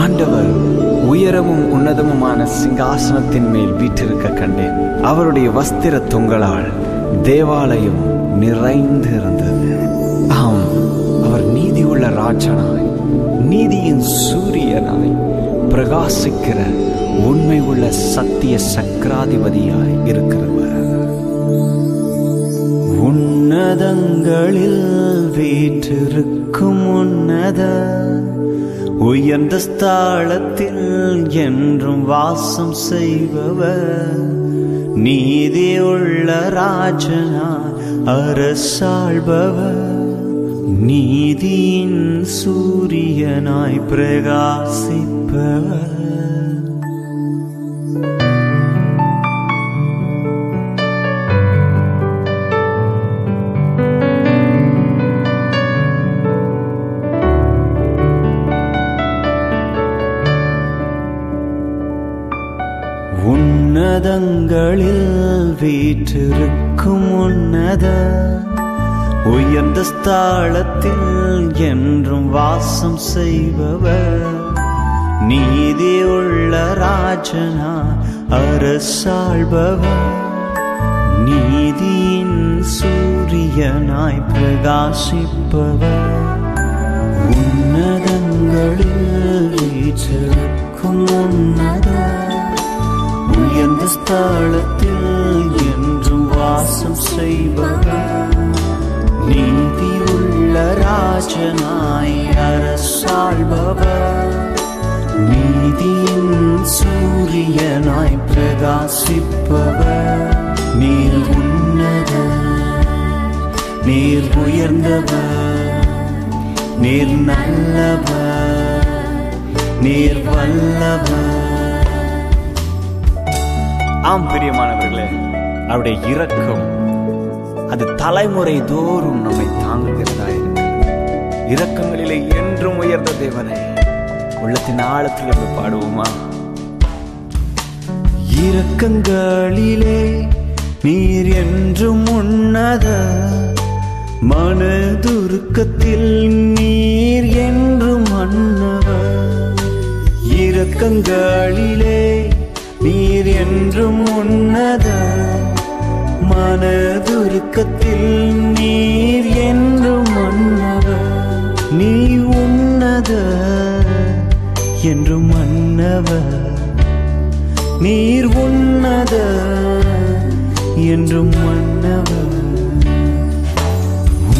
ஆண்டவர் உயரமும் உன்னதமுமான சிங்காசனத்தின் மேல் வீற்றிருக்க கண்டேன். அவருடைய வஸ்திர தொங்கலால் தேவாலயம் நிறைந்து இருந்தது. ஆம், அவர் நீதி உள்ள ராஜனாய், நீதியின் சூரியனாய் பிரகாசிக்கிற உண்மை உள்ள சத்திய சக்கராதிபதியாய் இருக்கிறவர். உன்னதங்களில் வீற்றிருக்கும் உன்னத உயர்ந்த ஸ்தலத்தில் என்றும் வாசம் செய்பவர், நீதி உள்ள ராஜனாய் அரசாள்பவர், நீதியின் சூரியனாய் பிரகாசிப்பவர். உன்னதங்களில் வீற்றிருக்கும் உன்னத உயர்ந்த ஸ்தலத்தில் என்றும் வாசம் செய்பவர், நீதி உள்ள ராஜனாய் அரசாள்பவர், நீதியின் சூரியனாய் பிரகாசிப்பவர். உன்னதங்களில் வீற்றிருக்கும் உன்னத உயர்ந்த ஸ்தலத்தில் என்றும் வாசம் செய்பவர், நீதி உள்ள ராஜனாய் அரசாள்பவர், நீதியின் சூரியனாய் பிரகாசிப்பவர். நீர் உன்னத, நீர் உயர்ந்தவர், நீர் நல்லவர், நீர் வல்லவர். ஆம் பிரியமானவர்களே, அவருடைய இரக்கம் அது தலைமுறை தோறும் நம்மை தாங்குகிறதா இருக்கு. இரக்கங்களிலே என்றும் உயர்ந்த தேவனை உள்ளத்தின் ஆழத்திலிருந்து பாடுவோமா? இரக்கங்களிலே நீர் என்றும் உன்னத, மனதுருக்கத்தில் நீர் என்றும் மன்னவர். இரக்கங்களிலே நீர் என்றும் உன்னத, மனதுருக்கத்தில் நீர் என்றும் மன்னவர். நீ உன்னத என்றும் மன்னவர், நீர் உன்னத என்றும் மன்னவர்.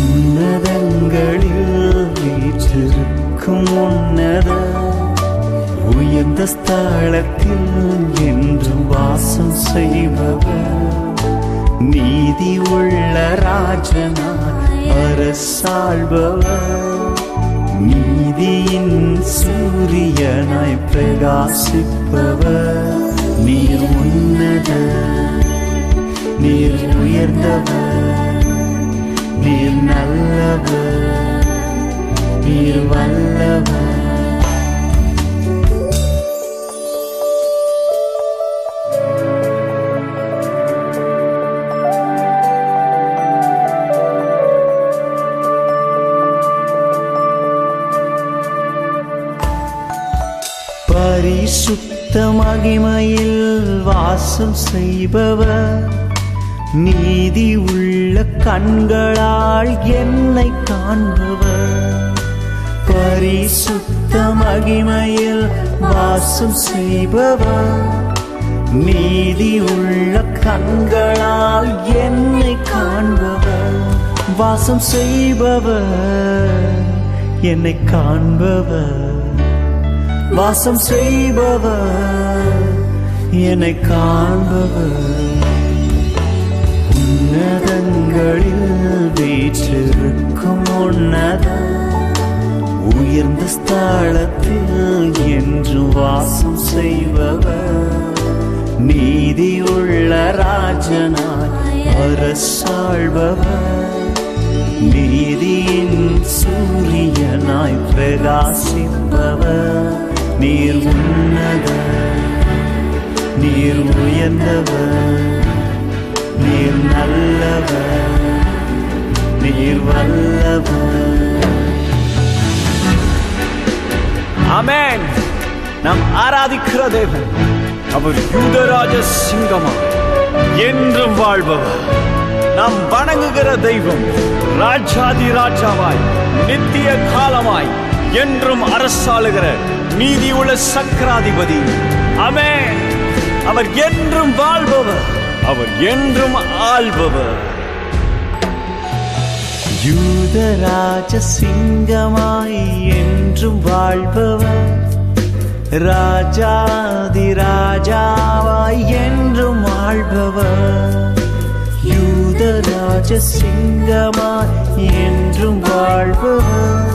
உன்னதங்களில் வீற்றிருக்கும் உன்னத உயர்ந்த ஸ்தலத்தில் என்றும் வாசம் செய்பவர், நீதி உள்ள ராஜனாய் அரசாள்பவர், நீதியின் சூரியனாய் பிரகாசிப்பவர். நீர் உன்னத, நீர் உயர்ந்தவர், நீர் நல்லவர், நீர் வல்லவர். பரிசுத்த மகிமையில் வாசம் செய்பவர், நீதி உள்ள கண்களால் என்னை காண்பவர். பரிசுத்த மகிமையில் வாசம் செய்பவர், நீதி உள்ள கண்களால் என்னை காண்பவர். வாசம் செய்பவர், என்னை காண்பவர், வாசம் செய்பவர், என்னை காண்பவர். உன்னதங்களில் வீற்றிருக்கும் உன்னத உயர்ந்த ஸ்தலத்தில் என்று வாசம் செய்பவர், நீதி உள்ள ராஜனாய் அரசாள்பவர், நீதியின் சூரியனாய் பிரகாசிப்பவர். நீர் உன்னத, நீர் உயர்ந்தவர், நீர் நல்லவர், நீர் வல்லவர். ஆமென். நாம் ஆராதிக்கிற தேவன் அவர் யூதராஜ சிங்கமா என்றும் வாழ்பவர். நாம் வணங்குகிற தெய்வம் ராஜாதி ராஜாவாய் நித்திய காலமாய் என்றும் அரசாளுகிற நீதியுள்ள சக்கராதிபதி. ஆமென். அவர் என்றும் வாழ்பவர், அவர் என்றும் ஆள்பவர். யூதராஜ சிங்கமாய் என்றும் வாழ்பவர், ராஜாதி ராஜாவாய் என்றும் ஆள்பவர். யூதராஜ சிங்கமாய் என்றும் வாழ்பவர்,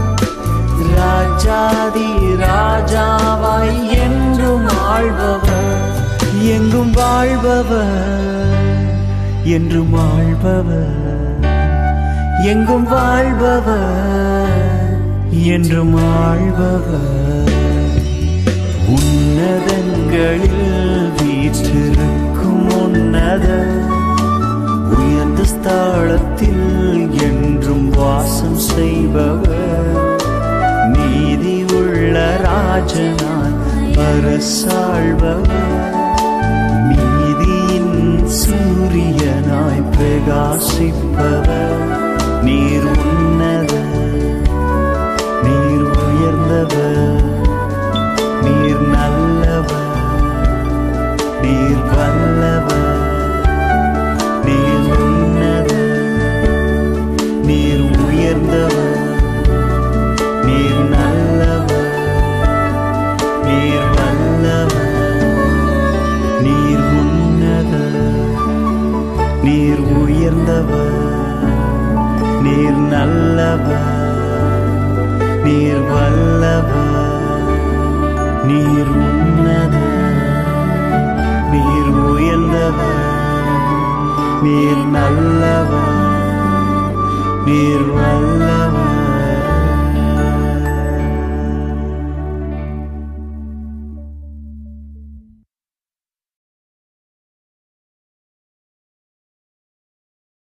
ராஜாதி ராஜாவாய் என்றும் ஆள்பவர். எங்கும் வாழ்பவர், என்றும் ஆள்பவர். எங்கும் வாழ்பவர், என்றும் ஆள்பவர். உன்னதங்களில் வீற்றிருக்கும் உன்னதர், உயர்ந்த ஸ்தலத்தில் என்றும் வாசம் செய்பவர். நீதி உள்ள ராஜனாய் அரசாள்பவர், நீதியின் சூரியனாய் பிரகாசிப்பவர். நீர் உன்னதர், நீர் உயர்ந்தவர், நீர் நல்லவர், நீர் வல்லவர். நீர் உன்னதர், நீர் உயர்ந்தவர், நீர் நல்லவர், நீர் வல்லவர். நீர் உன்னதர், நீர் உயர்ந்தவர், நீர் நல்லவர், நீர் வல்லவர். நீர் உன்னதர், நீர் உயர்ந்தவர், நீர் நல்லவர், நீர் வல்லவர்.